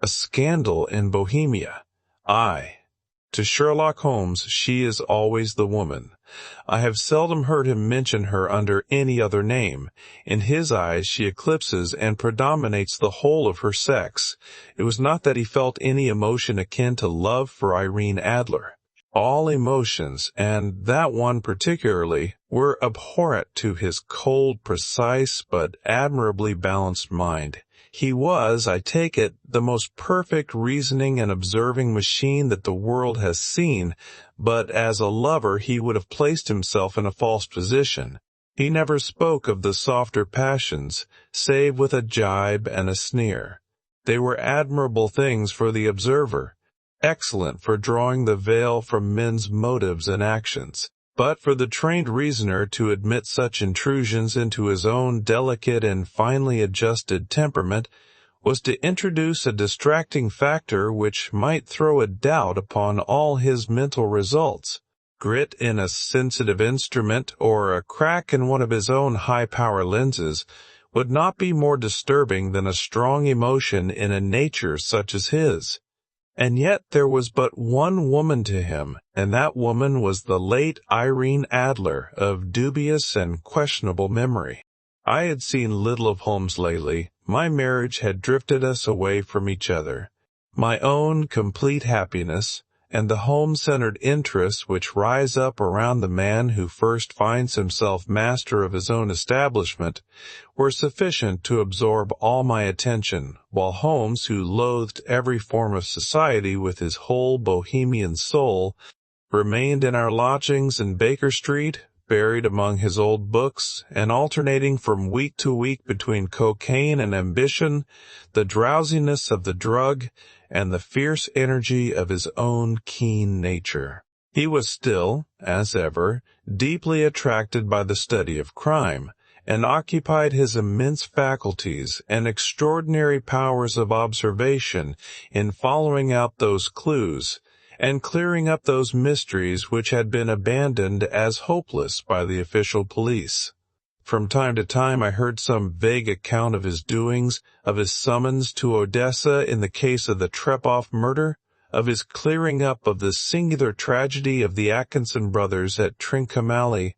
A scandal in Bohemia. Aye. To Sherlock Holmes, she is always the woman. I have seldom heard him mention her under any other name. In his eyes she eclipses and predominates the whole of her sex. It was not that he felt any emotion akin to love for Irene Adler. All emotions, and that one particularly, were abhorrent to his cold, precise, but admirably balanced mind. He was, I take it, the most perfect reasoning and observing machine that the world has seen, but as a lover he would have placed himself in a false position. He never spoke of the softer passions, save with a jibe and a sneer. They were admirable things for the observer, excellent for drawing the veil from men's motives and actions. But for the trained reasoner to admit such intrusions into his own delicate and finely adjusted temperament was to introduce a distracting factor which might throw a doubt upon all his mental results. Grit in a sensitive instrument or a crack in one of his own high-power lenses would not be more disturbing than a strong emotion in a nature such as his. And yet there was but one woman to him, and that woman was the late Irene Adler, of dubious and questionable memory. I had seen little of Holmes lately. My marriage had drifted us away from each other. My own complete happiness, and the home-centered interests which rise up around the man who first finds himself master of his own establishment, were sufficient to absorb all my attention, while Holmes, who loathed every form of society with his whole Bohemian soul, remained in our lodgings in Baker Street, buried among his old books, and alternating from week to week between cocaine and ambition, the drowsiness of the drug, and the fierce energy of his own keen nature. He was still, as ever, deeply attracted by the study of crime, and occupied his immense faculties and extraordinary powers of observation in following out those clues, and clearing up those mysteries which had been abandoned as hopeless by the official police. From time to time I heard some vague account of his doings, of his summons to Odessa in the case of the Trepoff murder, of his clearing up of the singular tragedy of the Atkinson brothers at Trincomalee,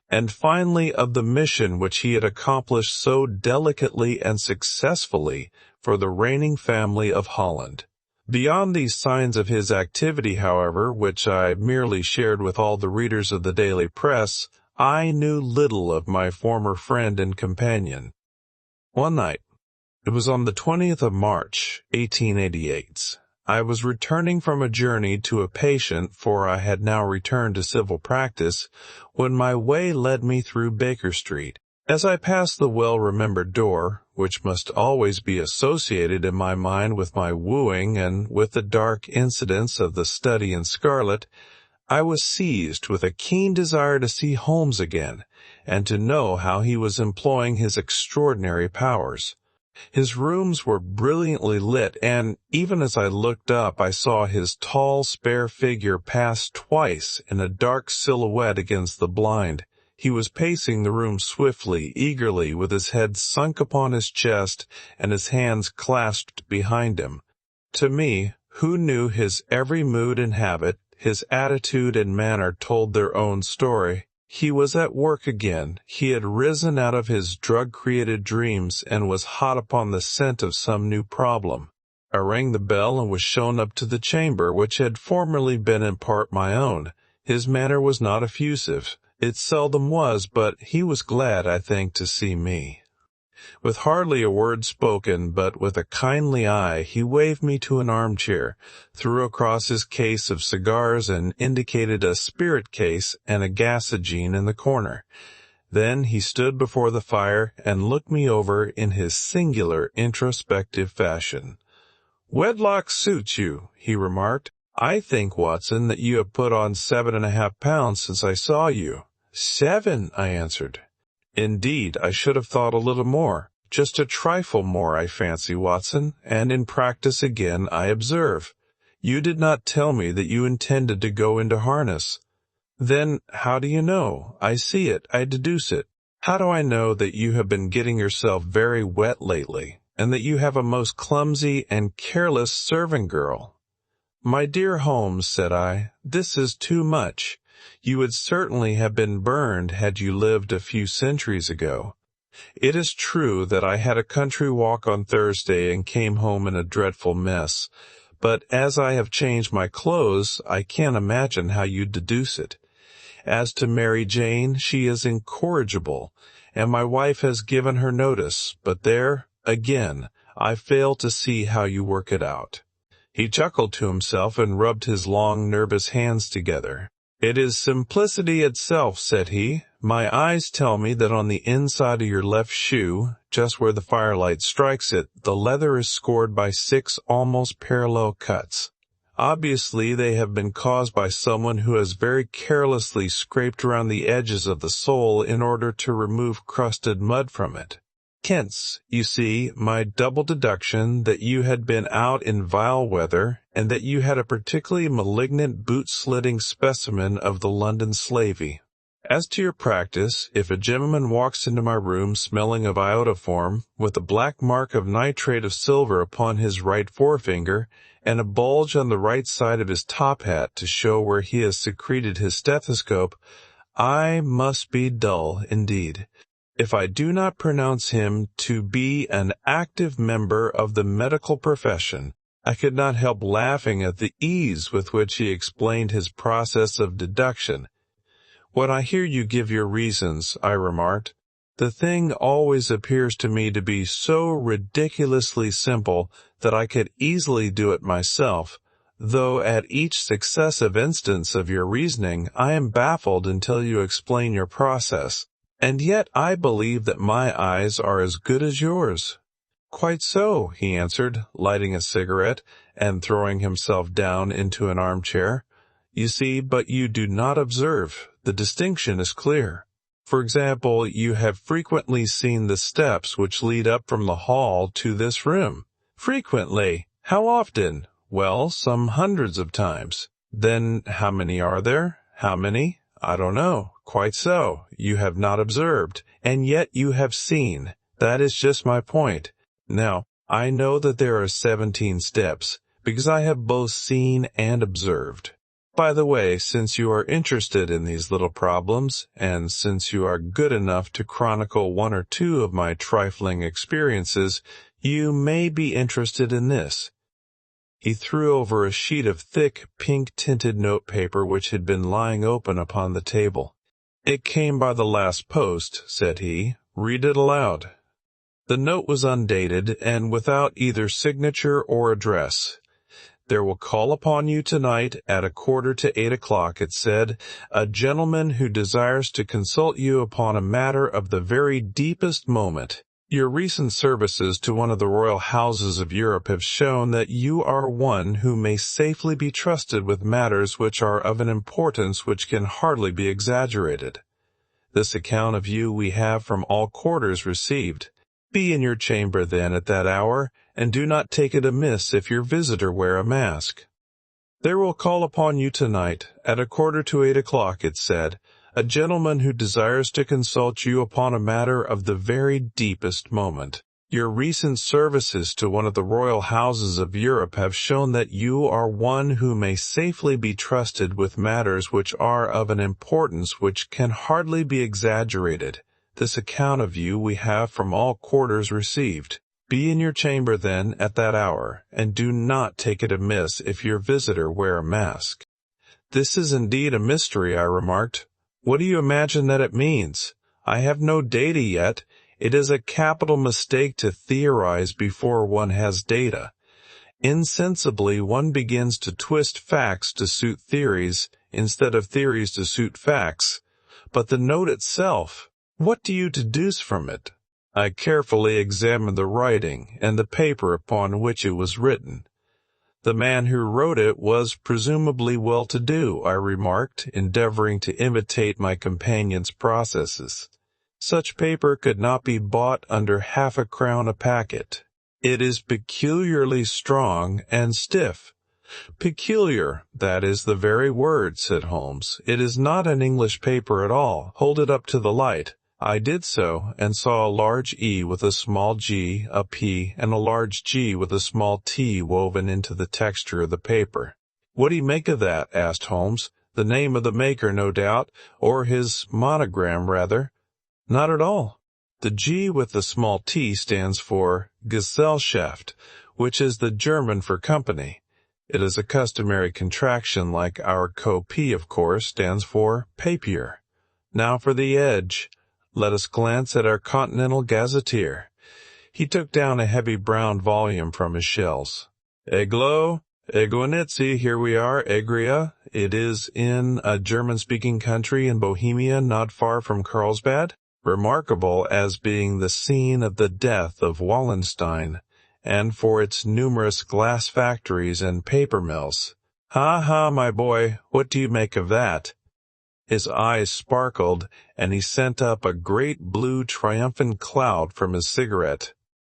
and finally of the mission which he had accomplished so delicately and successfully for the reigning family of Holland. Beyond these signs of his activity, however, which I merely shared with all the readers of the daily press, I knew little of my former friend and companion. One night, it was on the 20th of March, 1888, I was returning from a journey to a patient, for I had now returned to civil practice, when my way led me through Baker Street. As I passed the well-remembered door, which must always be associated in my mind with my wooing and with the dark incidents of the study in scarlet, I was seized with a keen desire to see Holmes again, and to know how he was employing his extraordinary powers. His rooms were brilliantly lit, and even as I looked up I saw his tall, spare figure pass twice in a dark silhouette against the blind. He was pacing the room swiftly, eagerly, with his head sunk upon his chest and his hands clasped behind him. To me, who knew his every mood and habit, his attitude and manner told their own story. He was at work again. He had risen out of his drug-created dreams and was hot upon the scent of some new problem. I rang the bell and was shown up to the chamber which had formerly been in part my own. His manner was not effusive. It seldom was, but he was glad, I think, to see me. With hardly a word spoken, but with a kindly eye, he waved me to an armchair, threw across his case of cigars and indicated a spirit case and a gasogene in the corner. Then he stood before the fire and looked me over in his singular introspective fashion. "Wedlock suits you," he remarked. "I think, Watson, that you have put on 7.5 pounds since I saw you." "7," I answered. "Indeed, I should have thought a little more. Just a trifle more, I fancy, Watson, and in practice again, I observe. You did not tell me that you intended to go into harness." "Then how do you know? I see it, I deduce it. How do I know that you have been getting yourself very wet lately? and that you have a most clumsy and careless servant girl." "My dear Holmes," said I, "this is too much. You would certainly have been burned had you lived a few centuries ago. It is true that I had a country walk on Thursday and came home in a dreadful mess, but as I have changed my clothes, I can't imagine how you deduce it. As to Mary Jane, she is incorrigible, and my wife has given her notice, but there, again, I fail to see how you work it out." He chuckled to himself and rubbed his long, nervous hands together. "It is simplicity itself," said he. "My eyes tell me that on the inside of your left shoe, just where the firelight strikes it, the leather is scored by 6 almost parallel cuts. Obviously, they have been caused by someone who has very carelessly scraped around the edges of the sole in order to remove crusted mud from it. Hence, you see, my double deduction that you had been out in vile weather, and that you had a particularly malignant boot-slitting specimen of the London slavey. As to your practice, if a gentleman walks into my room smelling of iodoform, with a black mark of nitrate of silver upon his right forefinger, and a bulge on the right side of his top hat to show where he has secreted his stethoscope, I must be dull indeed, if I do not pronounce him to be an active member of the medical profession." I could not help laughing at the ease with which he explained his process of deduction. "When I hear you give your reasons," I remarked, "the thing always appears to me to be so ridiculously simple that I could easily do it myself, though at each successive instance of your reasoning I am baffled until you explain your process. And yet I believe that my eyes are as good as yours." "Quite so," he answered, lighting a cigarette and throwing himself down into an armchair. "You see, but you do not observe. The distinction is clear. For example, you have frequently seen the steps which lead up from the hall to this room." "Frequently? How often?" "Well, some hundreds of times." "Then how many are there?" "How many? I don't know." "Quite so. You have not observed, and yet you have seen. That is just my point. Now, I know that there are 17 steps, because I have both seen and observed. By the way, since you are interested in these little problems, and since you are good enough to chronicle 1 or 2 of my trifling experiences, you may be interested in this." He threw over a sheet of thick, pink-tinted notepaper which had been lying open upon the table. "It came by the last post," said he. "Read it aloud." The note was undated, and without either signature or address. "There will call upon you tonight at 7:45 o'clock," it said, "a gentleman who desires to consult you upon a matter of the very deepest moment. Your recent services to one of the royal houses of Europe have shown that you are one who may safely be trusted with matters which are of an importance which can hardly be exaggerated. This account of you we have from all quarters received. Be in your chamber then at that hour, and do not take it amiss if your visitor wear a mask." "There will call upon you tonight at 7:45 o'clock," it said, "a gentleman who desires to consult you upon a matter of the very deepest moment. Your recent services to one of the royal houses of Europe have shown that you are one who may safely be trusted with matters which are of an importance which can hardly be exaggerated. This account of you we have from all quarters received. Be in your chamber then at that hour, and do not take it amiss if your visitor wear a mask." "This is indeed a mystery," I remarked. "What do you imagine that it means? I have no data yet. It is a capital mistake to theorize before one has data. Insensibly one begins to twist facts to suit theories, instead of theories to suit facts. But the note itself, what do you deduce from it?" I carefully examined the writing and the paper upon which it was written. "The man who wrote it was presumably well-to-do," I remarked, endeavoring to imitate my companion's processes. "Such paper could not be bought under half a crown a packet. It is peculiarly strong and stiff." "Peculiar, that is the very word," said Holmes. "It is not an English paper at all. Hold it up to the light. I did so, and saw a large E with a small g, a P, and a large G with a small t woven into the texture of the paper. "What do you make of that?" asked Holmes. "The name of the maker, no doubt, or his monogram, rather." "Not at all. The G with the small t stands for Gesellschaft, which is the German for company. It is a customary contraction, like our co-P, of course, stands for papier. Now for the edge. Let us glance at our Continental Gazetteer." He took down a heavy brown volume from his shelves. "Eglo, Egonitzi, here we are, Egria. It is in a German-speaking country in Bohemia, not far from Carlsbad, remarkable as being the scene of the death of Wallenstein, and for its numerous glass factories and paper mills. Ha ha, my boy, what do you make of that?" His eyes sparkled, and he sent up a great blue triumphant cloud from his cigarette.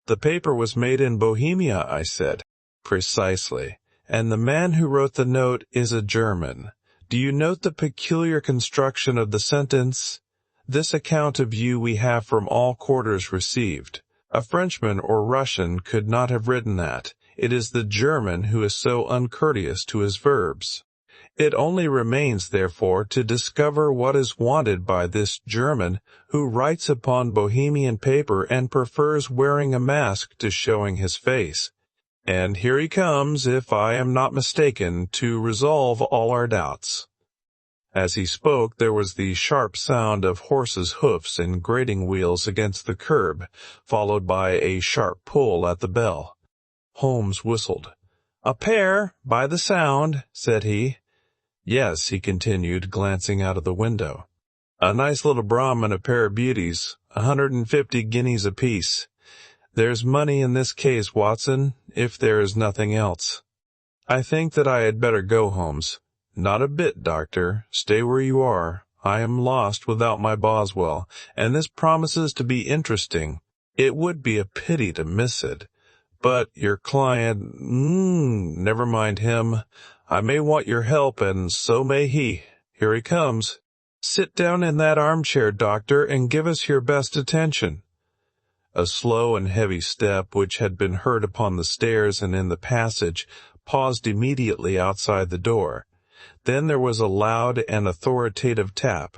"The paper was made in Bohemia," I said. "Precisely. And the man who wrote the note is a German. Do you note the peculiar construction of the sentence? 'This account of you we have from all quarters received.' A Frenchman or Russian could not have written that. It is the German who is so uncourteous to his verbs. It only remains, therefore, to discover what is wanted by this German who writes upon Bohemian paper and prefers wearing a mask to showing his face. And here he comes, if I am not mistaken, to resolve all our doubts." As he spoke, there was the sharp sound of horses' hoofs and grating wheels against the curb, followed by a sharp pull at the bell. Holmes whistled. "A pair, by the sound," said he. "Yes," he continued, glancing out of the window. "A nice little Brahmin, a pair of beauties, 150 guineas apiece. There's money in this case, Watson, if there is nothing else. I think that I had better go, Holmes." "Not a bit, Doctor. Stay where you are. I am lost without my Boswell, and this promises to be interesting. It would be a pity to miss it. But your client, never mind him. I may want your help, and so may he. Here he comes. Sit down in that armchair, Doctor, and give us your best attention." A slow and heavy step, which had been heard upon the stairs and in the passage, paused immediately outside the door. Then there was a loud and authoritative tap.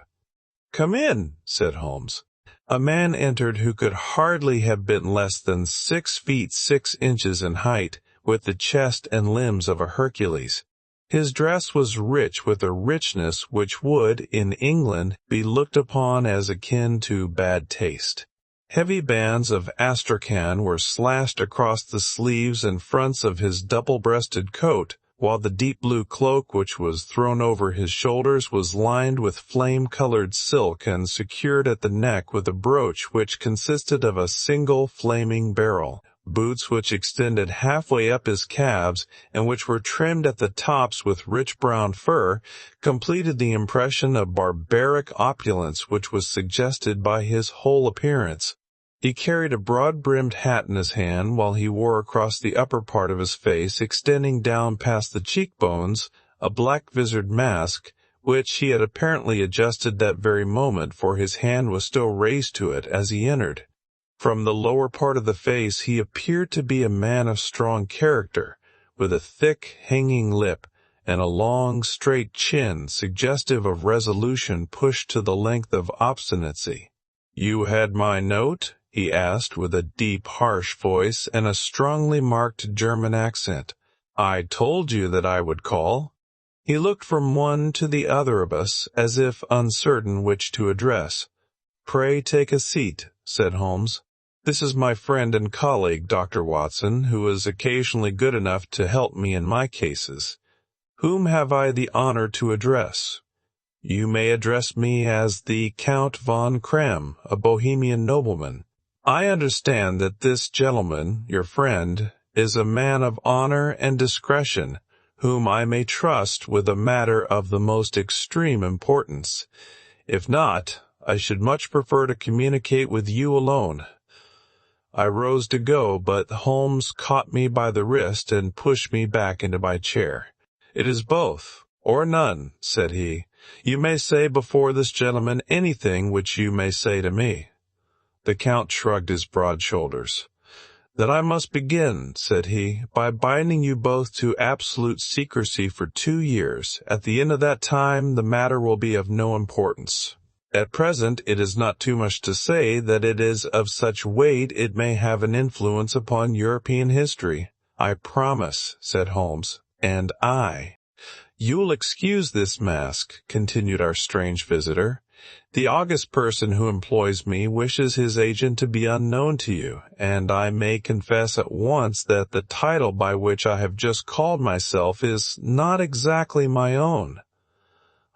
"Come in," said Holmes. A man entered who could hardly have been less than 6 feet 6 inches in height, with the chest and limbs of a Hercules. His dress was rich with a richness which would, in England, be looked upon as akin to bad taste. Heavy bands of astrakhan were slashed across the sleeves and fronts of his double-breasted coat, while the deep blue cloak which was thrown over his shoulders was lined with flame-colored silk and secured at the neck with a brooch which consisted of a single flaming beryl. Boots which extended halfway up his calves, and which were trimmed at the tops with rich brown fur, completed the impression of barbaric opulence which was suggested by his whole appearance. He carried a broad-brimmed hat in his hand, while he wore across the upper part of his face, extending down past the cheekbones, a black-visored mask, which he had apparently adjusted that very moment, for his hand was still raised to it as he entered. From the lower part of the face he appeared to be a man of strong character, with a thick, hanging lip, and a long, straight chin, suggestive of resolution pushed to the length of obstinacy. "You had my note?" he asked, with a deep, harsh voice and a strongly marked German accent. "I told you that I would call." He looked from one to the other of us, as if uncertain which to address. "Pray take a seat," said Holmes. "This is my friend and colleague, Dr. Watson, who is occasionally good enough to help me in my cases. Whom have I the honor to address?" "You may address me as the Count von Krem, a Bohemian nobleman. I understand that this gentleman, your friend, is a man of honor and discretion, whom I may trust with a matter of the most extreme importance. If not, I should much prefer to communicate with you alone." I rose to go, but Holmes caught me by the wrist and pushed me back into my chair. "It is both, or none," said he. You may say before this gentleman anything which you may say to me." The Count shrugged his broad shoulders. "Then I must begin," said he, "by binding you both to absolute secrecy for 2 years. At the end of that time the matter will be of no importance. At present it is not too much to say that it is of such weight it may have an influence upon European history." "I promise," said Holmes. "And I." "You'll excuse this mask," continued our strange visitor. "The august person who employs me wishes his agent to be unknown to you, and I may confess at once that the title by which I have just called myself is not exactly my own."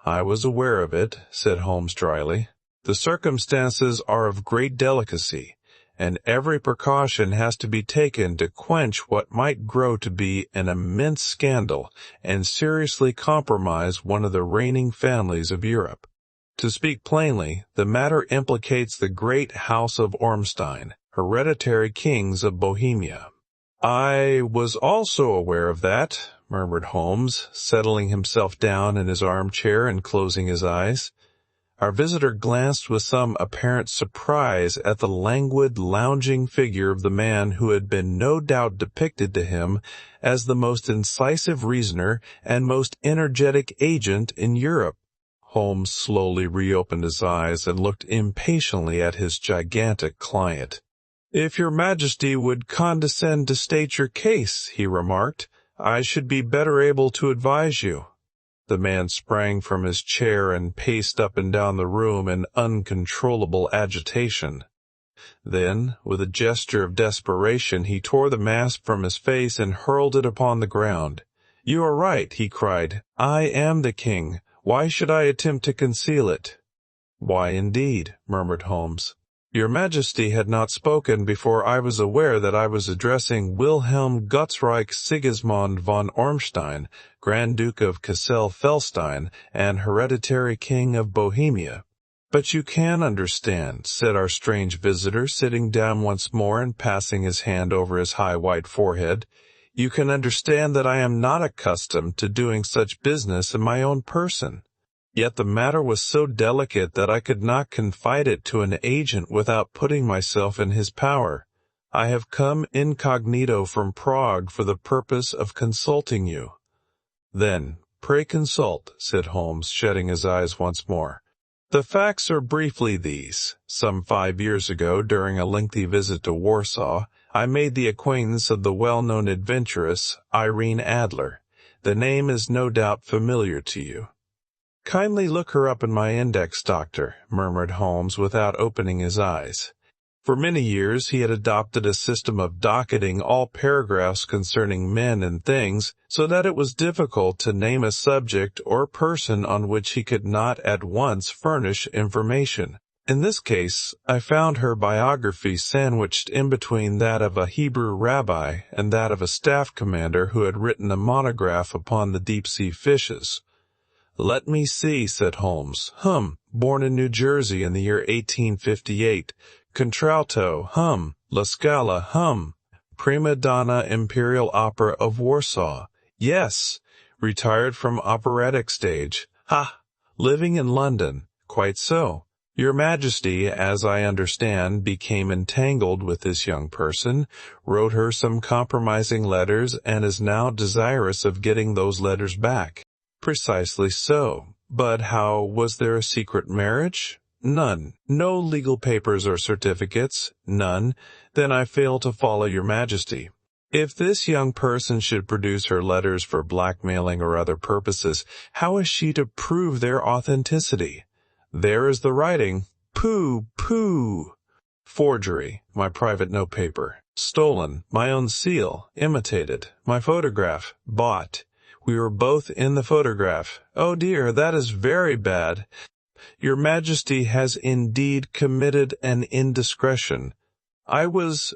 "I was aware of it," said Holmes dryly. "The circumstances are of great delicacy, and every precaution has to be taken to quench what might grow to be an immense scandal and seriously compromise one of the reigning families of Europe. To speak plainly, the matter implicates the great house of Ormstein, hereditary kings of Bohemia." "I was also aware of that," murmured Holmes, settling himself down in his armchair and closing his eyes. Our visitor glanced with some apparent surprise at the languid, lounging figure of the man who had been no doubt depicted to him as the most incisive reasoner and most energetic agent in Europe. Holmes slowly reopened his eyes and looked impatiently at his gigantic client. "If your Majesty would condescend to state your case," he remarked, "I should be better able to advise you." The man sprang from his chair and paced up and down the room in uncontrollable agitation. Then, with a gesture of desperation, he tore the mask from his face and hurled it upon the ground. "You are right," he cried. "I am the king. Why should I attempt to conceal it?" "Why, indeed?" murmured Holmes. "Your Majesty had not spoken before I was aware that I was addressing Wilhelm Gottsreich Sigismund von Ormstein, Grand Duke of Cassel-Felstein and hereditary King of Bohemia." "But you can understand," said our strange visitor, sitting down once more and passing his hand over his high white forehead. "You can understand that I am not accustomed to doing such business in my own person. Yet the matter was so delicate that I could not confide it to an agent without putting myself in his power. I have come incognito from Prague for the purpose of consulting you." "Then, pray consult," said Holmes, shutting his eyes once more. "The facts are briefly these. Some 5 years ago, during a lengthy visit to Warsaw, I made the acquaintance of the well-known adventuress, Irene Adler. The name is no doubt familiar to you." "Kindly look her up in my index, Doctor," murmured Holmes without opening his eyes. For many years he had adopted a system of docketing all paragraphs concerning men and things, so that it was difficult to name a subject or person on which he could not at once furnish information. In this case, I found her biography sandwiched in between that of a Hebrew rabbi and that of a staff commander who had written a monograph upon the deep-sea fishes. "Let me see," said Holmes. Born in New Jersey in the year 1858. Contralto, La Scala, Prima Donna Imperial Opera of Warsaw. Yes. Retired from operatic stage. Ha! Living in London. Quite so. Your Majesty, as I understand, became entangled with this young person, wrote her some compromising letters, and is now desirous of getting those letters back." "Precisely so. But how, was there a secret marriage?" "None. No legal papers or certificates?" "None." "Then I fail to follow your Majesty. If this young person should produce her letters for blackmailing or other purposes, how is she to prove their authenticity?" "There is the writing." "Pooh, pooh." "Forgery. My private notepaper. Stolen. My own seal. Imitated. My photograph. Bought. We were both in the photograph. Oh dear, that is very bad. Your Majesty has indeed committed an indiscretion." "I was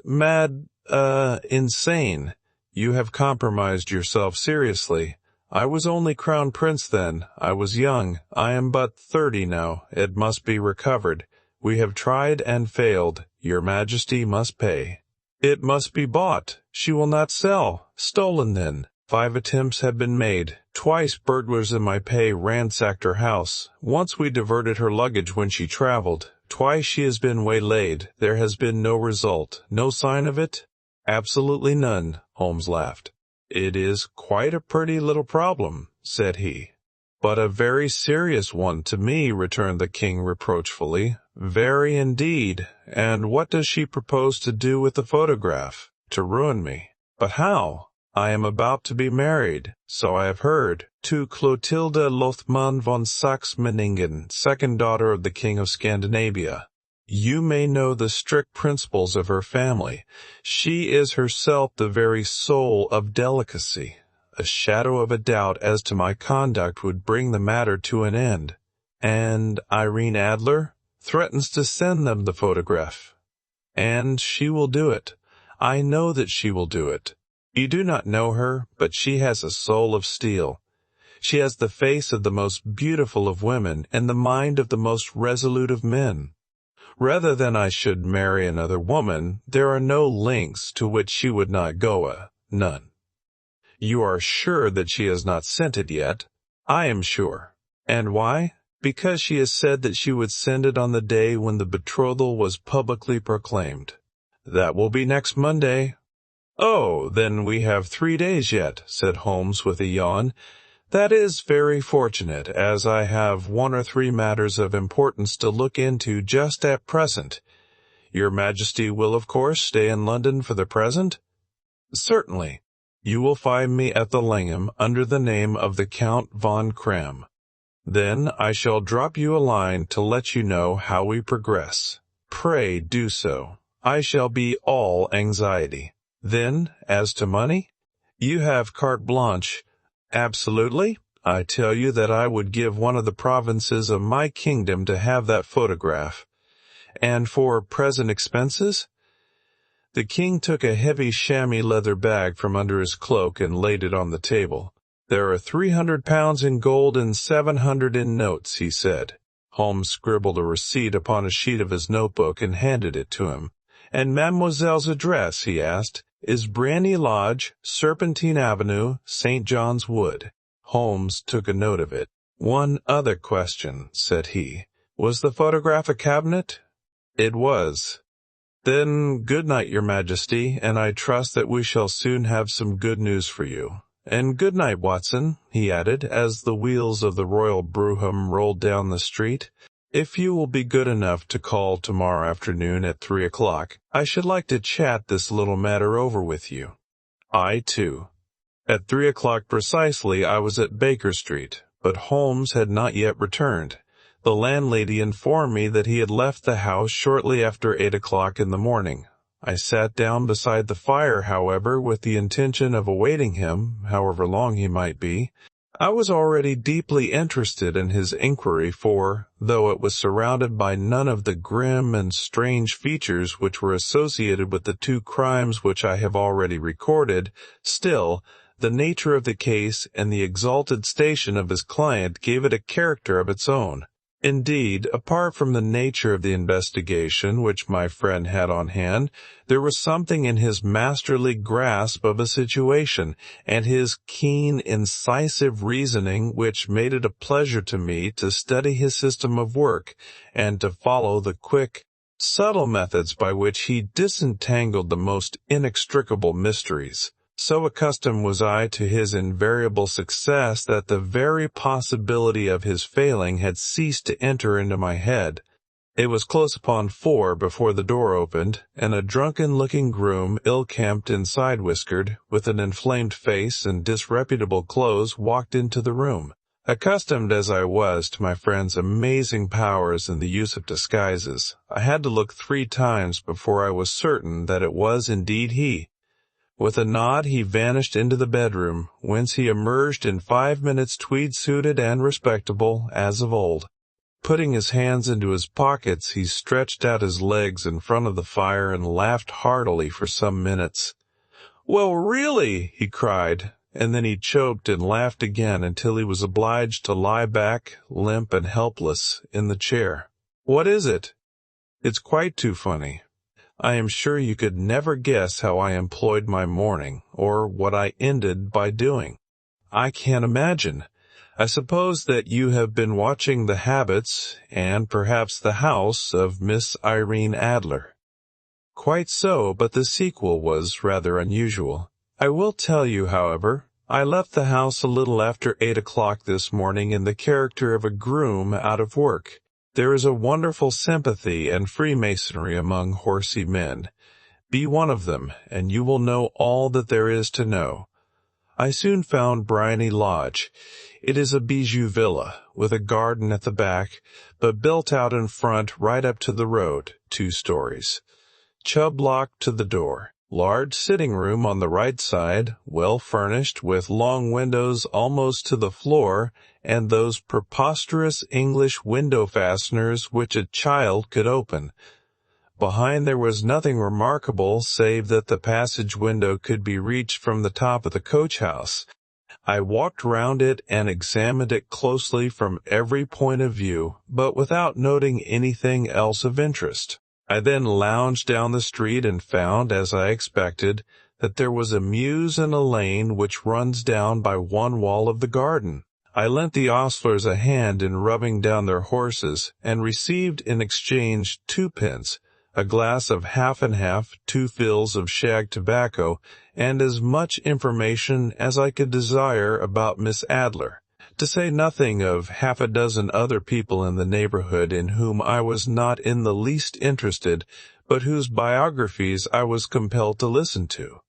insane." "You have compromised yourself seriously." "I was only Crown Prince then. I was young. I am but 30 now. It must be recovered. We have tried and failed. Your Majesty must pay." "It must be bought." "She will not sell." "Stolen then." 5 attempts have been made. Twice burglars in my pay ransacked her house. Once we diverted her luggage when she traveled. Twice she has been waylaid. There has been no result. No sign of it? Absolutely none, Holmes laughed. It is quite a pretty little problem, said he. But a very serious one to me, returned the king reproachfully. Very indeed. And what does she propose to do with the photograph? To ruin me. But how? I am about to be married, so I have heard, to Clotilde Lothman von Saxe-Meiningen, second daughter of the King of Scandinavia. You may know the strict principles of her family. She is herself the very soul of delicacy. A shadow of a doubt as to my conduct would bring the matter to an end. And Irene Adler threatens to send them the photograph. And she will do it. I know that she will do it. You do not know her, but she has a soul of steel. She has the face of the most beautiful of women and the mind of the most resolute of men. Rather than I should marry another woman, there are no lengths to which she would not go, none. You are sure that she has not sent it yet? I am sure. And why? Because she has said that she would send it on the day when the betrothal was publicly proclaimed. That will be next Monday. Oh, then we have 3 days yet, said Holmes with a yawn. That is very fortunate, as I have 1 or 3 matters of importance to look into just at present. Your Majesty will, of course, stay in London for the present? Certainly. You will find me at the Langham under the name of the Count von Kram. Then I shall drop you a line to let you know how we progress. Pray do so. I shall be all anxiety. Then, as to money, you have carte blanche. Absolutely. I tell you that I would give one of the provinces of my kingdom to have that photograph. And for present expenses? The king took a heavy chamois leather bag from under his cloak and laid it on the table. There are 300 pounds in gold and 700 in notes, he said. Holmes scribbled a receipt upon a sheet of his notebook and handed it to him. And Mademoiselle's address, he asked, is Briony Lodge, Serpentine Avenue, St. John's Wood. Holmes took a note of it. One other question, said he. Was the photograph a cabinet? It was. Then good night, Your Majesty, and I trust that we shall soon have some good news for you. And good night, Watson, he added, as the wheels of the royal brougham rolled down the street. If you will be good enough to call tomorrow afternoon at 3 o'clock, I should like to chat this little matter over with you. I, too. At 3 o'clock precisely I was at Baker Street, but Holmes had not yet returned. The landlady informed me that he had left the house shortly after 8 o'clock in the morning. I sat down beside the fire, however, with the intention of awaiting him, however long he might be. I was already deeply interested in his inquiry, for, though it was surrounded by none of the grim and strange features which were associated with the 2 crimes which I have already recorded, still, the nature of the case and the exalted station of his client gave it a character of its own. Indeed, apart from the nature of the investigation which my friend had on hand, there was something in his masterly grasp of a situation, and his keen, incisive reasoning which made it a pleasure to me to study his system of work, and to follow the quick, subtle methods by which he disentangled the most inextricable mysteries. So accustomed was I to his invariable success that the very possibility of his failing had ceased to enter into my head. It was close upon 4 before the door opened, and a drunken-looking groom, ill-kempt and side-whiskered, with an inflamed face and disreputable clothes, walked into the room. Accustomed as I was to my friend's amazing powers in the use of disguises, I had to look 3 times before I was certain that it was indeed he. With a nod he vanished into the bedroom, whence he emerged in 5 minutes tweed-suited and respectable, as of old. Putting his hands into his pockets, he stretched out his legs in front of the fire and laughed heartily for some minutes. "Well, really," he cried, and then he choked and laughed again until he was obliged to lie back, limp and helpless, in the chair. "What is it?" "It's quite too funny. I am sure you could never guess how I employed my morning, or what I ended by doing. I can't imagine. I suppose that you have been watching the habits, and perhaps the house, of Miss Irene Adler. Quite so, but the sequel was rather unusual. I will tell you, however, I left the house a little after 8 o'clock this morning in the character of a groom out of work. There is a wonderful sympathy and freemasonry among horsey men. Be one of them, and you will know all that there is to know. I soon found Briony Lodge. It is a bijou villa, with a garden at the back, but built out in front right up to the road, 2 stories. Chubb locked to the door. Large sitting room on the right side, well furnished, with long windows almost to the floor, and those preposterous English window fasteners which a child could open. Behind there was nothing remarkable, save that the passage window could be reached from the top of the coach-house. I walked round it and examined it closely from every point of view, but without noting anything else of interest. I then lounged down the street and found, as I expected, that there was a mews and a lane which runs down by one wall of the garden. I lent the ostlers a hand in rubbing down their horses, and received in exchange 2 pence, a glass of half and half, 2 fills of shag tobacco, and as much information as I could desire about Miss Adler, to say nothing of half a dozen other people in the neighborhood in whom I was not in the least interested, but whose biographies I was compelled to listen to.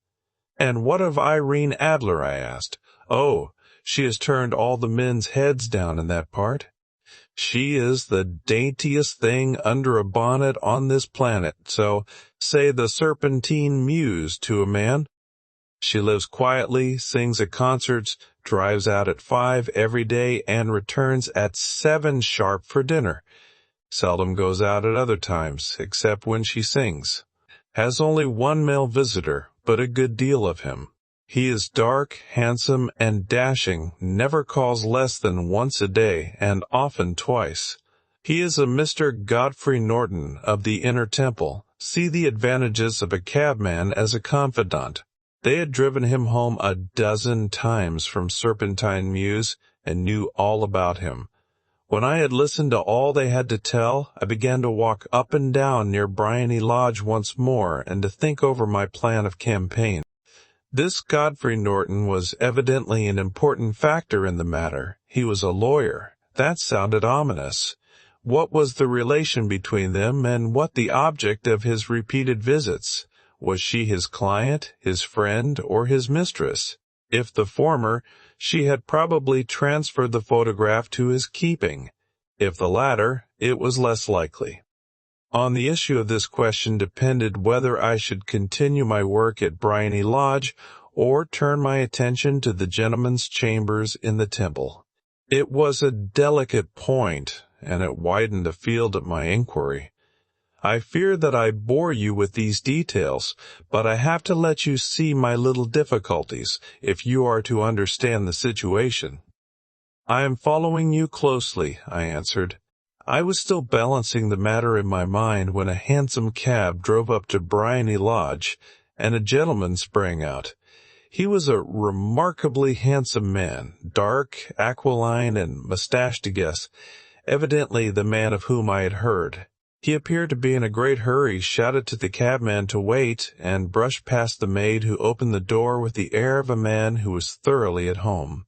"And what of Irene Adler?" I asked. "Oh, she has turned all the men's heads down in that part. She is the daintiest thing under a bonnet on this planet, so say the Serpentine Muse to a man. She lives quietly, sings at concerts, drives out at 5 every day, and returns at 7 sharp for dinner. Seldom goes out at other times, except when she sings. Has only 1 male visitor, but a good deal of him. He is dark, handsome, and dashing, never calls less than once a day, and often twice. He is a Mr. Godfrey Norton of the Inner Temple. See the advantages of a cabman as a confidant. They had driven him home a dozen times from Serpentine Mews, and knew all about him. When I had listened to all they had to tell, I began to walk up and down near Briony Lodge once more, and to think over my plan of campaign. This Godfrey Norton was evidently an important factor in the matter. He was a lawyer. That sounded ominous. What was the relation between them, and what the object of his repeated visits? Was she his client, his friend, or his mistress? If the former, she had probably transferred the photograph to his keeping. If the latter, it was less likely. On the issue of this question depended whether I should continue my work at Briony Lodge or turn my attention to the gentlemen's chambers in the Temple. It was a delicate point, and it widened the field of my inquiry. I fear that I bore you with these details, but I have to let you see my little difficulties, if you are to understand the situation. "I am following you closely," I answered. I was still balancing the matter in my mind when a hansom cab drove up to Briony Lodge, and a gentleman sprang out. He was a remarkably handsome man, dark, aquiline, and mustached to guess, evidently the man of whom I had heard. He appeared to be in a great hurry, shouted to the cabman to wait, and brushed past the maid, who opened the door with the air of a man who was thoroughly at home.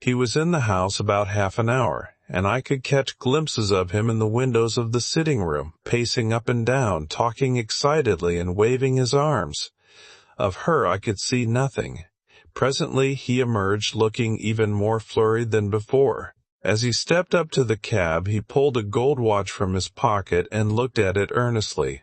He was in the house about half an hour, and I could catch glimpses of him in the windows of the sitting-room, pacing up and down, talking excitedly, and waving his arms. Of her I could see nothing. Presently he emerged, looking even more flurried than before. As he stepped up to the cab, he pulled a gold watch from his pocket and looked at it earnestly.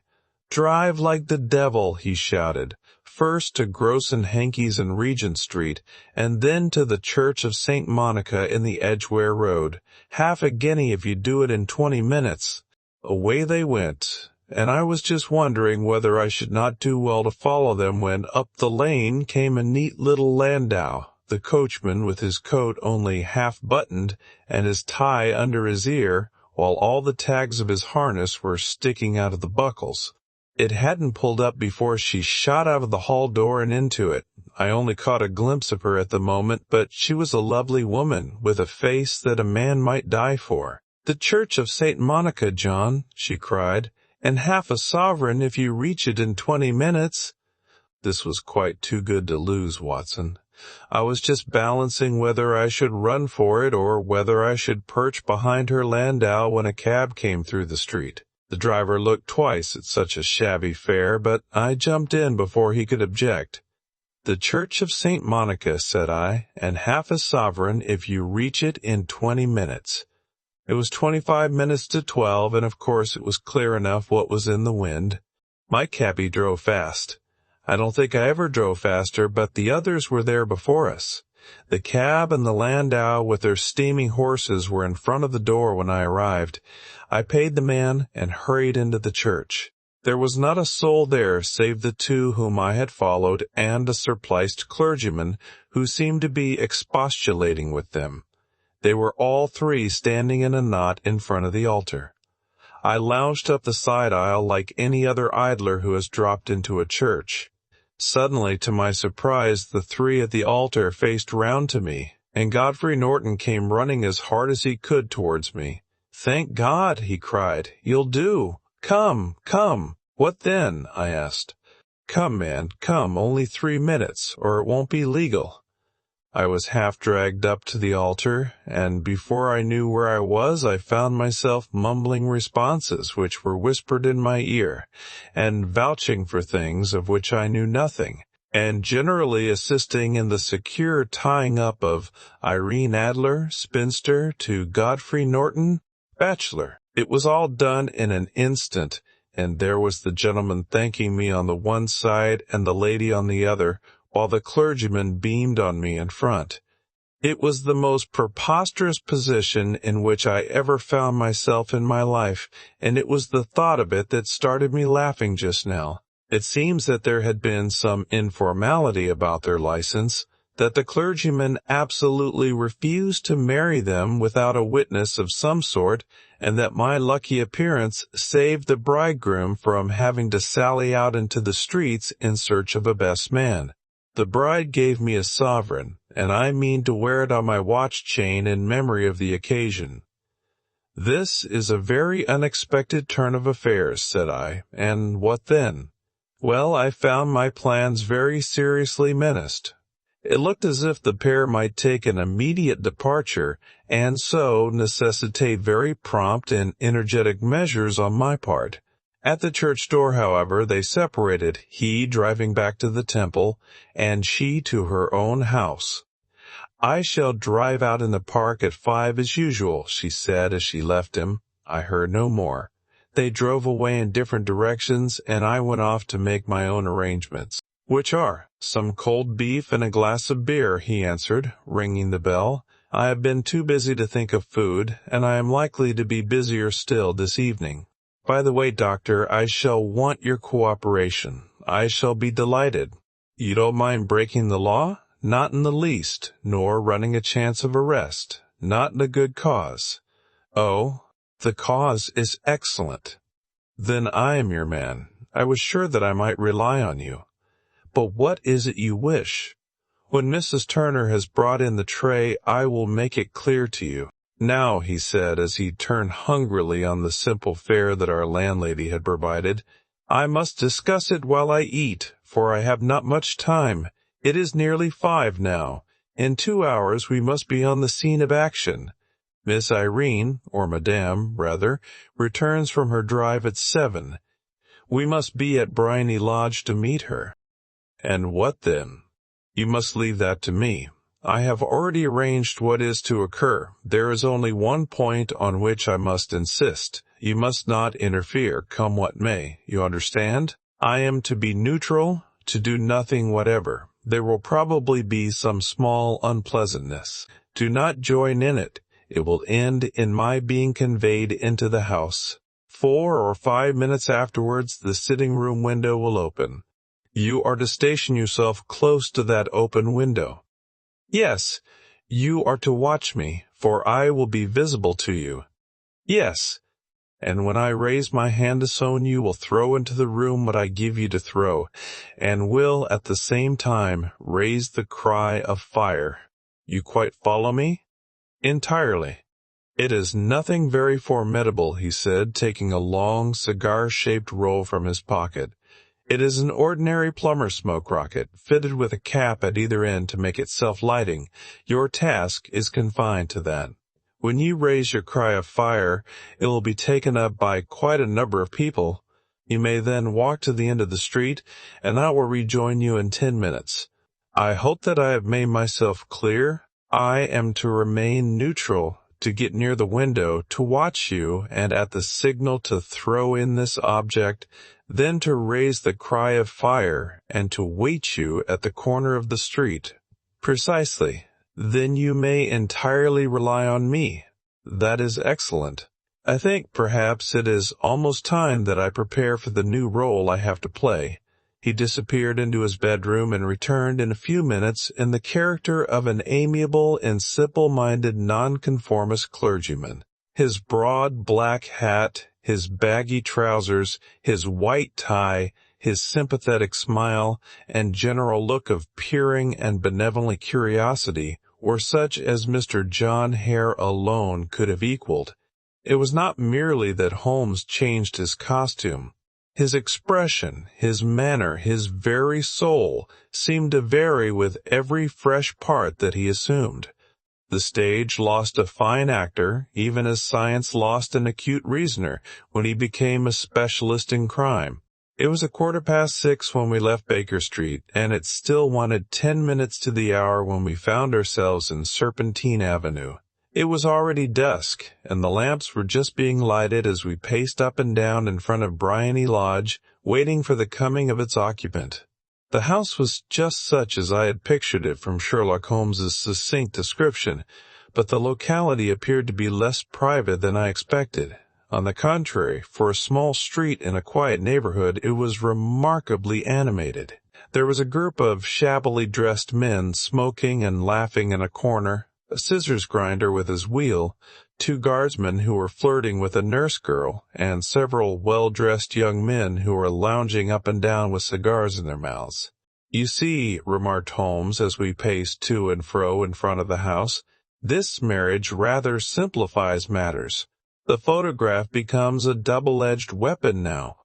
"Drive like the devil," he shouted, "first to Gross and Hankey's in Regent Street, and then to the Church of St. Monica in the Edgware Road. Half a guinea if you do it in 20 minutes. Away they went, and I was just wondering whether I should not do well to follow them when up the lane came a neat little landau, the coachman with his coat only half buttoned and his tie under his ear, while all the tags of his harness were sticking out of the buckles. It hadn't pulled up before she shot out of the hall door and into it. I only caught a glimpse of her at the moment, but she was a lovely woman, with a face that a man might die for. "The Church of St. Monica, John," she cried, "and half a sovereign if you reach it in 20 minutes. This was quite too good to lose, Watson. I was just balancing whether I should run for it or whether I should perch behind her landau when a cab came through the street. The driver looked twice at such a shabby fare, but I jumped in before he could object. "The Church of St. Monica," said I, "and half a sovereign if you reach it in 20 minutes. It was 25 minutes to 12, and of course it was clear enough what was in the wind. My cabby drove fast. I don't think I ever drove faster, but the others were there before us. The cab and the landau with their steaming horses were in front of the door when I arrived. I paid the man and hurried into the church. There was not a soul there save the two whom I had followed and a surpliced clergyman who seemed to be expostulating with them. They were all three standing in a knot in front of the altar. I lounged up the side aisle like any other idler who has dropped into a church. Suddenly, to my surprise, the three at the altar faced round to me, and Godfrey Norton came running as hard as he could towards me. "Thank God," he cried. "You'll do. Come, come." "What then?" I asked. "Come, man, come, only 3 minutes, or it won't be legal." I was half dragged up to the altar, and before I knew where I was, I found myself mumbling responses which were whispered in my ear, and vouching for things of which I knew nothing, and generally assisting in the secure tying up of Irene Adler, spinster, to Godfrey Norton, bachelor. It was all done in an instant, and there was the gentleman thanking me on the one side and the lady on the other, while the clergyman beamed on me in front. It was the most preposterous position in which I ever found myself in my life, and it was the thought of it that started me laughing just now. It seems that there had been some informality about their license, that the clergyman absolutely refused to marry them without a witness of some sort, and that my lucky appearance saved the bridegroom from having to sally out into the streets in search of a best man. The bride gave me a sovereign, and I mean to wear it on my watch chain in memory of the occasion. "This is a very unexpected turn of affairs," said I, "and what then?" "Well, I found my plans very seriously menaced. It looked as if the pair might take an immediate departure, and so necessitate very prompt and energetic measures on my part. At the church door, however, they separated, he driving back to the temple, and she to her own house. "I shall drive out in the park at 5 as usual," she said as she left him. I heard no more. They drove away in different directions, and I went off to make my own arrangements. "Which are?" "Some cold beef and a glass of beer," he answered, ringing the bell. "I have been too busy to think of food, and I am likely to be busier still this evening. By the way, Doctor, I shall want your cooperation. I shall be delighted." "You don't mind breaking the law?" "Not in the least, nor running a chance of arrest. Not in a good cause." "Oh, the cause is excellent." "Then I am your man. I was sure that I might rely on you. But what is it you wish? When Mrs. Turner has brought in the tray, I will make it clear to you." "Now," he said, as he turned hungrily on the simple fare that our landlady had provided, "I must discuss it while I eat, for I have not much time. It is nearly 5 now. In 2 hours we must be on the scene of action. Miss Irene, or Madame, rather, returns from her drive at 7. We must be at Briony Lodge to meet her." "And what then?" "You must leave that to me. I have already arranged what is to occur. There is only one point on which I must insist. You must not interfere, come what may. You understand? I am to be neutral, to do nothing whatever. There will probably be some small unpleasantness. Do not join in it. It will end in my being conveyed into the house. 4 or 5 minutes afterwards, the sitting-room window will open. You are to station yourself close to that open window. Yes, you are to watch me, for I will be visible to you. Yes, And when I raise my hand to summon you will throw into the room what I give you to throw, and will at the same time raise the cry of fire. You quite follow me? Entirely. It is nothing very formidable, he said, taking a long, cigar-shaped roll from his pocket. It is an ordinary plumber's smoke rocket, fitted with a cap at either end to make it self-lighting. Your task is confined to that. When you raise your cry of fire, it will be taken up by quite a number of people. You may then walk to the end of the street, and I will rejoin you in 10 minutes. I hope that I have made myself clear. I am to remain neutral, to get near the window, to watch you, and at the signal to throw in this object, then to raise the cry of fire, and to wait you at the corner of the street. Precisely. Then you may entirely rely on me. That is excellent. I think perhaps it is almost time that I prepare for the new role I have to play. He disappeared into his bedroom and returned in a few minutes in the character of an amiable and simple-minded nonconformist clergyman. His broad black hat, his baggy trousers, his white tie, his sympathetic smile, and general look of peering and benevolent curiosity were such as Mr. John Hare alone could have equaled. It was not merely that Holmes changed his costume. His expression, his manner, his very soul seemed to vary with every fresh part that he assumed. The stage lost a fine actor, even as science lost an acute reasoner when he became a specialist in crime. It was 6:15 when we left Baker Street, and it still wanted 10 minutes to the hour when we found ourselves in Serpentine Avenue. It was already dusk, and the lamps were just being lighted as we paced up and down in front of Briony Lodge, waiting for the coming of its occupant. The house was just such as I had pictured it from Sherlock Holmes's succinct description, but the locality appeared to be less private than I expected. On the contrary, for a small street in a quiet neighborhood, it was remarkably animated. There was a group of shabbily dressed men smoking and laughing in a corner, a scissors grinder with his wheel, 2 guardsmen who were flirting with a nurse girl, and several well-dressed young men who were lounging up and down with cigars in their mouths. "You see," remarked Holmes as we paced to and fro in front of the house, "this marriage rather simplifies matters. The photograph becomes a double-edged weapon now.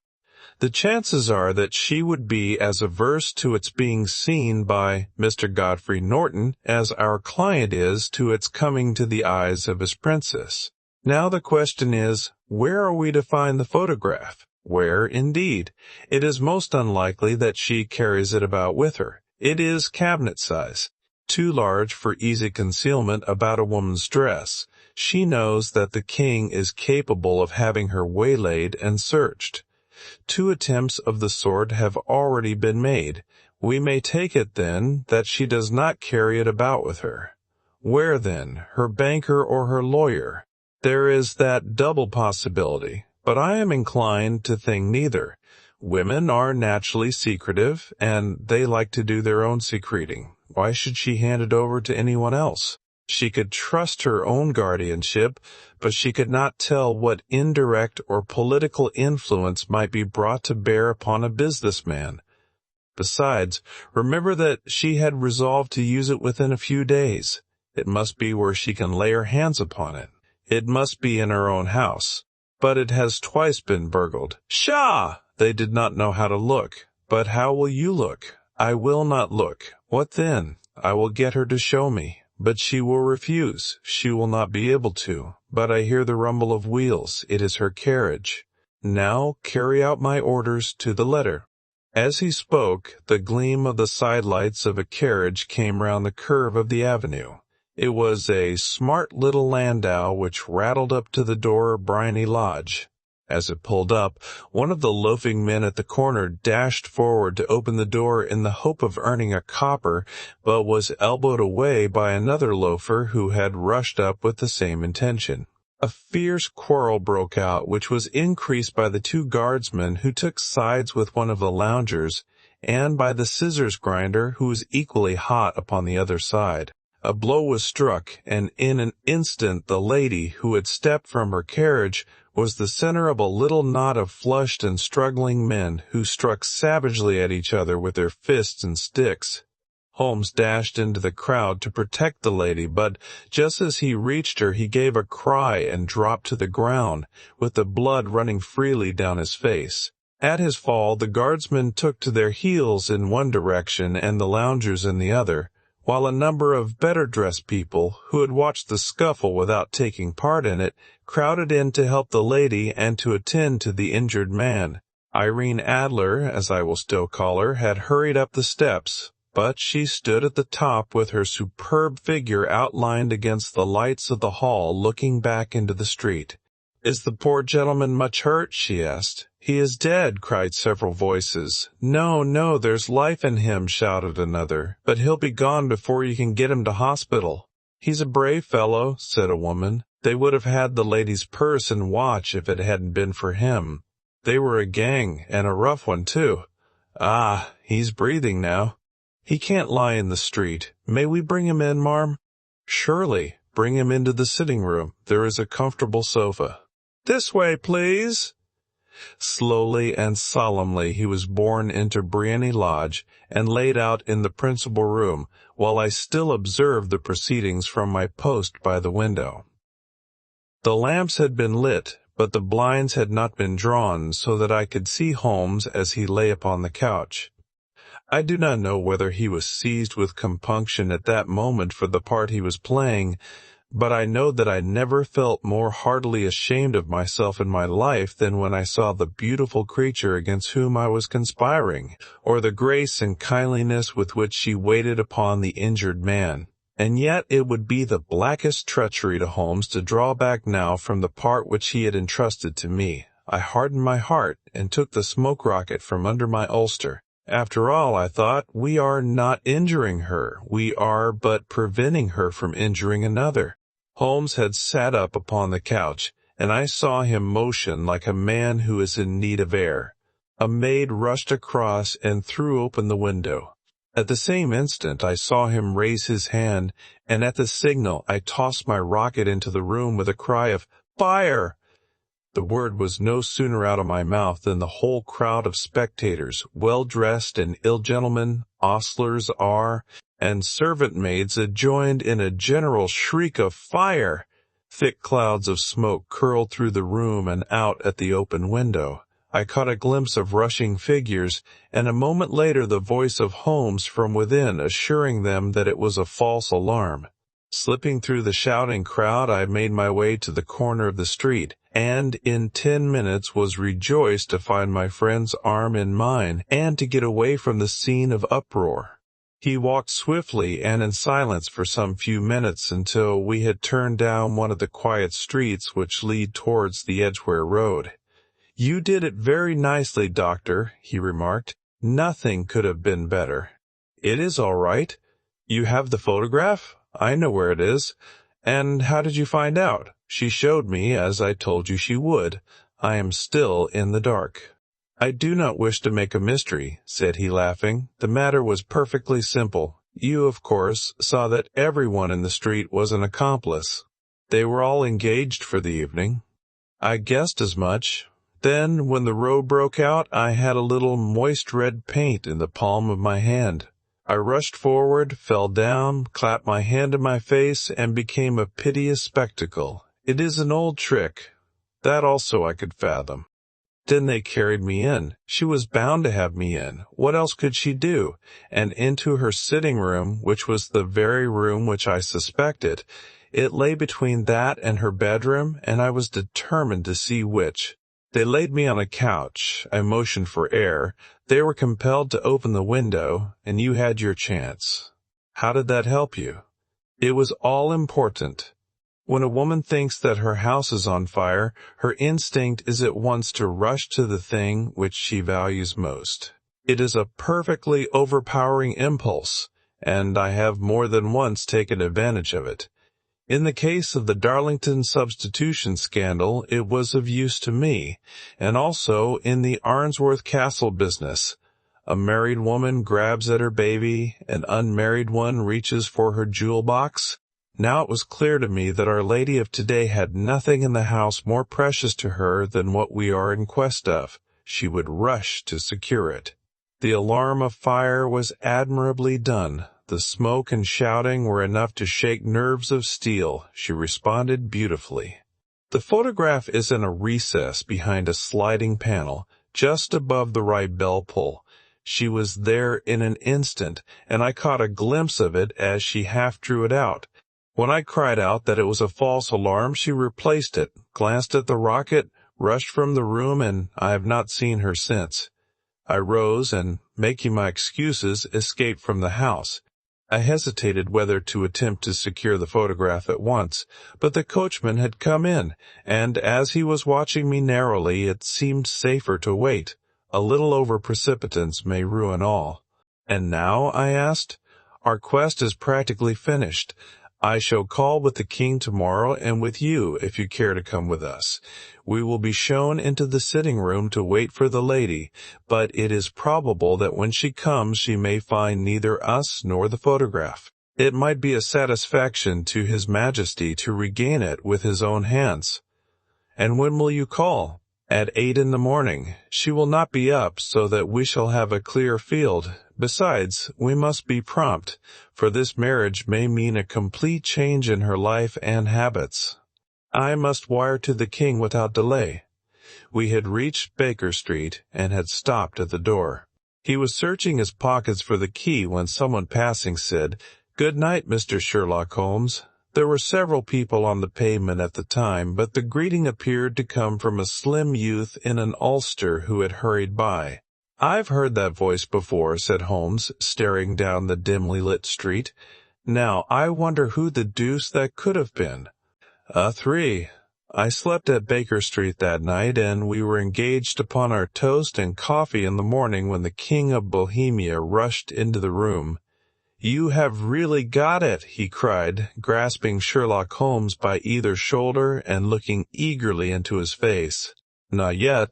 The chances are that she would be as averse to its being seen by Mr. Godfrey Norton as our client is to its coming to the eyes of his princess. Now the question is, where are we to find the photograph? Where, indeed? It is most unlikely that she carries it about with her. It is cabinet size, too large for easy concealment about a woman's dress. She knows that the king is capable of having her waylaid and searched. 2 attempts of the sort have already been made. We may take it, then, that she does not carry it about with her. Where, then, her banker or her lawyer? There is that double possibility, but I am inclined to think neither. Women are naturally secretive, and they like to do their own secreting. Why should she hand it over to anyone else? She could trust her own guardianship, but she could not tell what indirect or political influence might be brought to bear upon a businessman. Besides, remember that she had resolved to use it within a few days. It must be where she can lay her hands upon it. It must be in her own house. But it has twice been burgled. Pshaw! They did not know how to look. But how will you look? I will not look. What then? I will get her to show me. But she will refuse. She will not be able to. But I hear the rumble of wheels. It is her carriage. Now carry out my orders to the letter." As he spoke, the gleam of the sidelights of a carriage came round the curve of the avenue. It was a smart little landau which rattled up to the door of Briony Lodge. As it pulled up, one of the loafing men at the corner dashed forward to open the door in the hope of earning a copper, but was elbowed away by another loafer who had rushed up with the same intention. A fierce quarrel broke out, which was increased by the 2 guardsmen who took sides with one of the loungers, and by the scissors grinder who was equally hot upon the other side. A blow was struck, and in an instant the lady, who had stepped from her carriage, was the center of a little knot of flushed and struggling men who struck savagely at each other with their fists and sticks. Holmes dashed into the crowd to protect the lady, but just as he reached her, he gave a cry and dropped to the ground, with the blood running freely down his face. At his fall, the guardsmen took to their heels in one direction and the loungers in the other, while a number of better-dressed people, who had watched the scuffle without taking part in it, crowded in to help the lady and to attend to the injured man. Irene Adler, as I will still call her, had hurried up the steps, but she stood at the top with her superb figure outlined against the lights of the hall, looking back into the street. "Is the poor gentleman much hurt?" she asked. "He is dead," cried several voices. "No, no, there's life in him," shouted another, "but he'll be gone before you can get him to hospital." "He's a brave fellow," said a woman. "They would have had the lady's purse and watch if it hadn't been for him. They were a gang, and a rough one, too. Ah, he's breathing now. He can't lie in the street. May we bring him in, marm?" "Surely. Bring him into the sitting room. There is a comfortable sofa." "This way, please." Slowly and solemnly he was borne into Briony Lodge and laid out in the principal room, while I still observed the proceedings from my post by the window. The lamps had been lit, but the blinds had not been drawn so that I could see Holmes as he lay upon the couch. I do not know whether he was seized with compunction at that moment for the part he was playing, but I know that I never felt more heartily ashamed of myself in my life than when I saw the beautiful creature against whom I was conspiring, or the grace and kindliness with which she waited upon the injured man. And yet it would be the blackest treachery to Holmes to draw back now from the part which he had entrusted to me. I hardened my heart and took the smoke rocket from under my ulster. After all, I thought, we are not injuring her. We are but preventing her from injuring another. Holmes had sat up upon the couch, and I saw him motion like a man who is in need of air. A maid rushed across and threw open the window. At the same instant I saw him raise his hand, and at the signal I tossed my rocket into the room with a cry of "Fire!" The word was no sooner out of my mouth than the whole crowd of spectators, well-dressed and ill-gentlemen, ostlers, and servant-maids, joined in a general shriek of "Fire!" Thick clouds of smoke curled through the room and out at the open window. I caught a glimpse of rushing figures, and a moment later the voice of Holmes from within assuring them that it was a false alarm. Slipping through the shouting crowd, I made my way to the corner of the street, and in 10 minutes was rejoiced to find my friend's arm in mine, and to get away from the scene of uproar. He walked swiftly and in silence for some few minutes until we had turned down one of the quiet streets which lead towards the Edgware Road. "You did it very nicely, Doctor," he remarked. "Nothing could have been better." "It is all right. You have the photograph? I know where it is. And how did you find out?" "She showed me, as I told you she would. I am still in the dark." "I do not wish to make a mystery," said he, laughing. "The matter was perfectly simple. You, of course, saw that everyone in the street was an accomplice. They were all engaged for the evening." "I guessed as much. Then, when the row broke out, I had a little moist red paint in the palm of my hand. I rushed forward, fell down, clapped my hand to my face, and became a piteous spectacle. It is an old trick. That also I could fathom. Then they carried me in. She was bound to have me in. What else could she do? And into her sitting room, which was the very room which I suspected. It lay between that and her bedroom, and I was determined to see which. They laid me on a couch. I motioned for air. They were compelled to open the window, and you had your chance. How did that help you? It was all important. When a woman thinks that her house is on fire, her instinct is at once to rush to the thing which she values most. It is a perfectly overpowering impulse, and I have more than once taken advantage of it. In the case of the Darlington substitution scandal, it was of use to me, and also in the Arnsworth Castle business. A married woman grabs at her baby, an unmarried one reaches for her jewel box. Now it was clear to me that Our Lady of today had nothing in the house more precious to her than what we are in quest of. She would rush to secure it. The alarm of fire was admirably done. The smoke and shouting were enough to shake nerves of steel. She responded beautifully. The photograph is in a recess behind a sliding panel, just above the right bell pull. She was there in an instant, and I caught a glimpse of it as she half drew it out. When I cried out that it was a false alarm, she replaced it, glanced at the rocket, rushed from the room, and I have not seen her since. I rose and, making my excuses, escaped from the house. I hesitated whether to attempt to secure the photograph at once, but the coachman had come in, and as he was watching me narrowly, it seemed safer to wait. A little over-precipitance may ruin all. "And now?" I asked. "Our quest is practically finished. I shall call with the king tomorrow and with you if you care to come with us. We will be shown into the sitting room to wait for the lady, but it is probable that when she comes she may find neither us nor the photograph. It might be a satisfaction to His Majesty to regain it with his own hands." "And when will you call?" "At 8 in the morning. She will not be up, so that we shall have a clear field. Besides, we must be prompt, for this marriage may mean a complete change in her life and habits. I must wire to the king without delay." We had reached Baker Street and had stopped at the door. He was searching his pockets for the key when someone passing said, "Good night, Mr. Sherlock Holmes." There were several people on the pavement at the time, but the greeting appeared to come from a slim youth in an ulster who had hurried by. "I've heard that voice before," said Holmes, staring down the dimly lit street. "Now, I wonder who the deuce that could have been." "3. I slept at Baker Street that night, and we were engaged upon our toast and coffee in the morning when the King of Bohemia rushed into the room. "You have really got it," he cried, grasping Sherlock Holmes by either shoulder and looking eagerly into his face. "Not yet."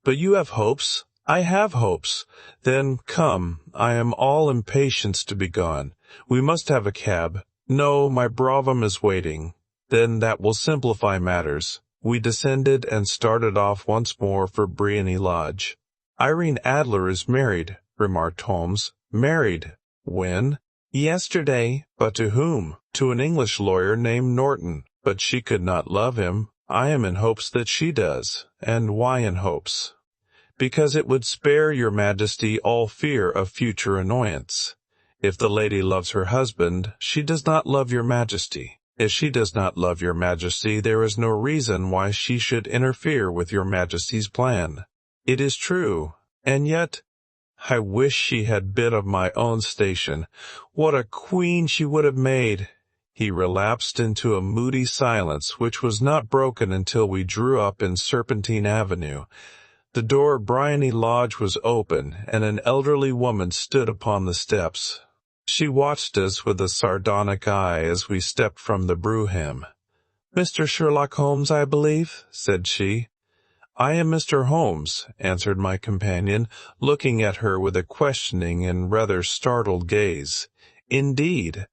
"But you have hopes." "I have hopes." "Then come, I am all impatience to be gone. We must have a cab." "No, my brougham is waiting." "Then that will simplify matters." We descended and started off once more for Briony Lodge. "Irene Adler is married," remarked Holmes. "Married? When?" "Yesterday." "But to whom?" "To an English lawyer named Norton." "But she could not love him." "I am in hopes that she does." "And why in hopes?" "Because it would spare your Majesty all fear of future annoyance. If the lady loves her husband, she does not love your Majesty. If she does not love your Majesty, there is no reason why she should interfere with your Majesty's plan." "It is true. And yet, I wish she had been of my own station. What a queen she would have made." He relapsed into a moody silence, which was not broken until we drew up in Serpentine Avenue. The door of Briony Lodge was open, and an elderly woman stood upon the steps. She watched us with a sardonic eye as we stepped from the brougham. "Mr. Sherlock Holmes, I believe," said she. "I am Mr. Holmes," answered my companion, looking at her with a questioning and rather startled gaze. "Indeed.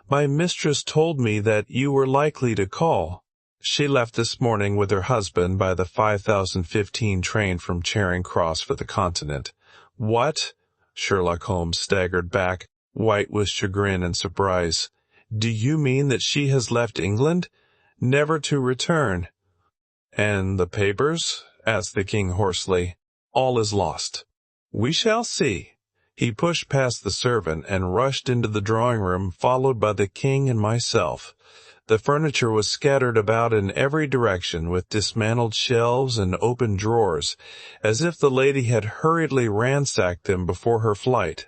My mistress told me that you were likely to call. She left this morning with her husband by the 5015 train from Charing Cross for the Continent." "What?" Sherlock Holmes staggered back, white with chagrin and surprise. "Do you mean that she has left England, never to return?" "And the papers?" asked the king hoarsely. "All is lost." "We shall see." He pushed past the servant and rushed into the drawing-room, followed by the king and myself. The furniture was scattered about in every direction, with dismantled shelves and open drawers, as if the lady had hurriedly ransacked them before her flight.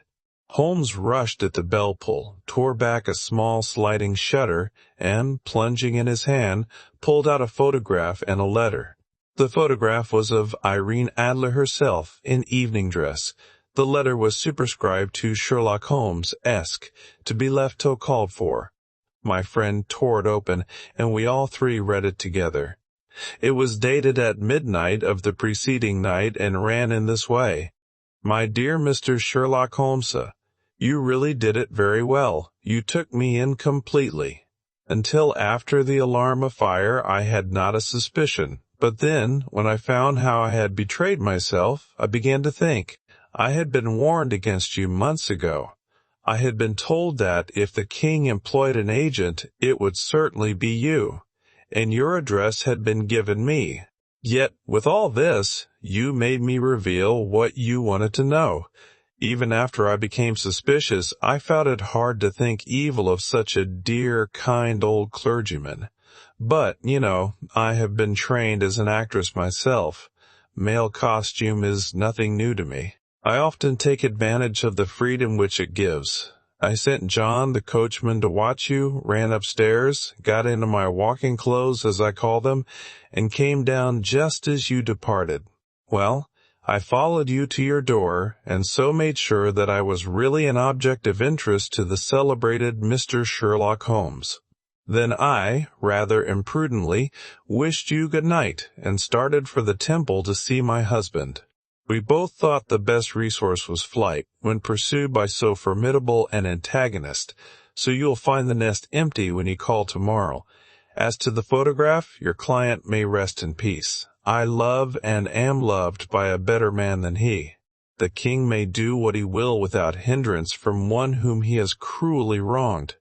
Holmes rushed at the bell-pull, tore back a small sliding shutter, and, plunging in his hand, pulled out a photograph and a letter. The photograph was of Irene Adler herself, in evening dress. The letter was superscribed to Sherlock Holmes, Esq., to be left till called for. My friend tore it open, and we all three read it together. It was dated at midnight of the preceding night and ran in this way. "My dear Mr. Sherlock Holmes, you really did it very well. You took me in completely. Until after the alarm of fire, I had not a suspicion. But then, when I found how I had betrayed myself, I began to think. I had been warned against you months ago. I had been told that if the king employed an agent, it would certainly be you, and your address had been given me. Yet, with all this, you made me reveal what you wanted to know. Even after I became suspicious, I found it hard to think evil of such a dear, kind old clergyman. But, I have been trained as an actress myself. Male costume is nothing new to me. I often take advantage of the freedom which it gives. I sent John, the coachman, to watch you, ran upstairs, got into my walking clothes, as I call them, and came down just as you departed. Well, I followed you to your door, and so made sure that I was really an object of interest to the celebrated Mr. Sherlock Holmes. Then I, rather imprudently, wished you good night, and started for the temple to see my husband. We both thought the best resource was flight, when pursued by so formidable an antagonist, so you'll find the nest empty when you call tomorrow. As to the photograph, your client may rest in peace. I love and am loved by a better man than he. The king may do what he will without hindrance from one whom he has cruelly wronged.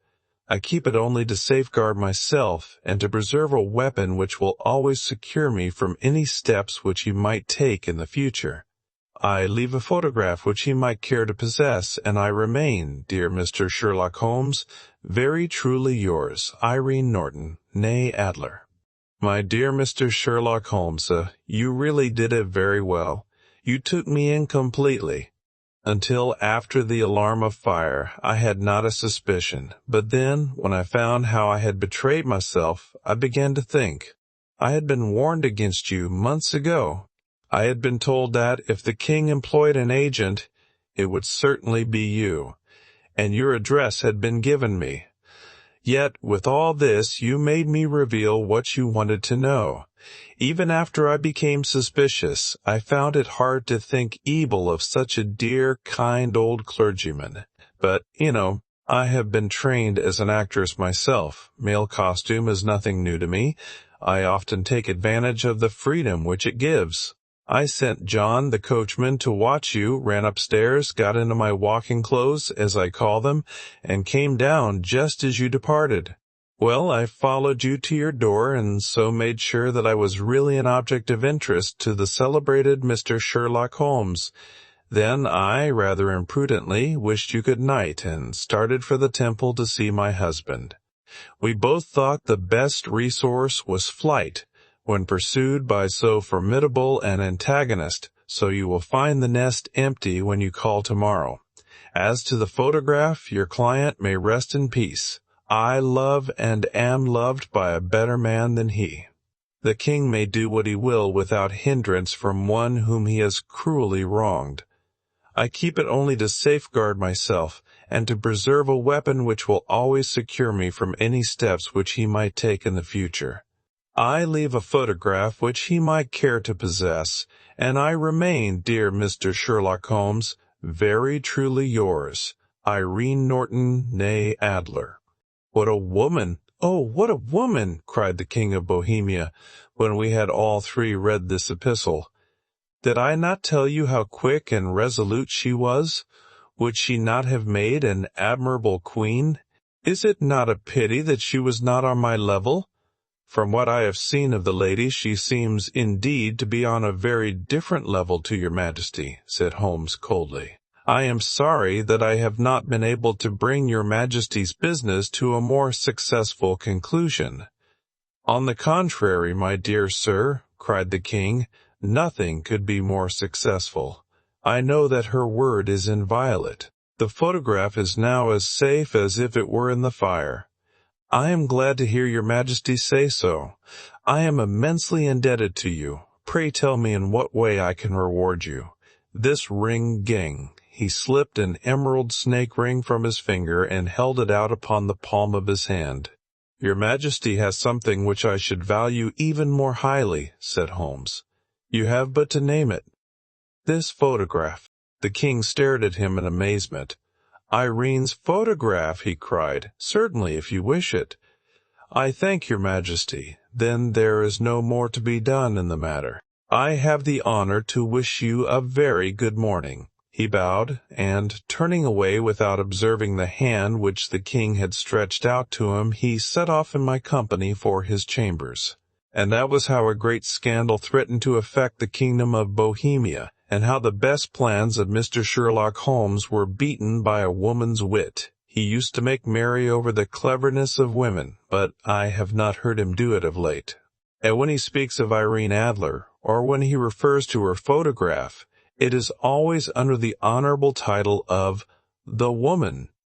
I keep it only to safeguard myself and to preserve a weapon which will always secure me from any steps which he might take in the future. I leave a photograph which he might care to possess, and I remain, dear Mr. Sherlock Holmes, very truly yours, Irene Norton, née Adler. My dear Mr. Sherlock Holmes, you really did it very well. You took me in completely. Until after the alarm of fire, I had not a suspicion, but then, when I found how I had betrayed myself, I began to think. I had been warned against you months ago. I had been told that if the king employed an agent, it would certainly be you, and your address had been given me. Yet, with all this, you made me reveal what you wanted to know. Even after I became suspicious, I found it hard to think evil of such a dear, kind old clergyman. But, I have been trained as an actress myself. Male costume is nothing new to me. I often take advantage of the freedom which it gives. I sent John, the coachman, to watch you, ran upstairs, got into my walking clothes, as I call them, and came down just as you departed. Well, I followed you to your door, and so made sure that I was really an object of interest to the celebrated Mr. Sherlock Holmes. Then I, rather imprudently, wished you good night, and started for the temple to see my husband. We both thought the best resource was flight, when pursued by so formidable an antagonist, so you will find the nest empty when you call tomorrow. As to the photograph, your client may rest in peace. I love and am loved by a better man than he. The king may do what he will without hindrance from one whom he has cruelly wronged. I keep it only to safeguard myself, and to preserve a weapon which will always secure me from any steps which he might take in the future. I leave a photograph which he might care to possess, and I remain, dear Mr. Sherlock Holmes, very truly yours, Irene Norton, née Adler. What a woman! Oh, what a woman! Cried the King of Bohemia, when we had all three read this epistle. Did I not tell you how quick and resolute she was? Would she not have made an admirable queen? Is it not a pity that she was not on my level? From what I have seen of the lady, she seems indeed to be on a very different level to your Majesty, said Holmes coldly. I am sorry that I have not been able to bring your Majesty's business to a more successful conclusion. On the contrary, my dear sir, cried the king, nothing could be more successful. I know that her word is inviolate. The photograph is now as safe as if it were in the fire. I am glad to hear your Majesty say so. I am immensely indebted to you. Pray tell me in what way I can reward you. This ring ging. He slipped an emerald snake ring from his finger and held it out upon the palm of his hand. Your Majesty has something which I should value even more highly, said Holmes. You have but to name it. This photograph. The king stared at him in amazement. Irene's photograph, he cried. Certainly, if you wish it. I thank your Majesty. Then there is no more to be done in the matter. I have the honor to wish you a very good morning." He bowed, and, turning away without observing the hand which the king had stretched out to him, he set off in my company for his chambers. And that was how a great scandal threatened to affect the kingdom of Bohemia, and how the best plans of Mr. Sherlock Holmes were beaten by a woman's wit. He used to make merry over the cleverness of women, but I have not heard him do it of late. And when he speaks of Irene Adler, or when he refers to her photograph, it is always under the honorable title of the woman.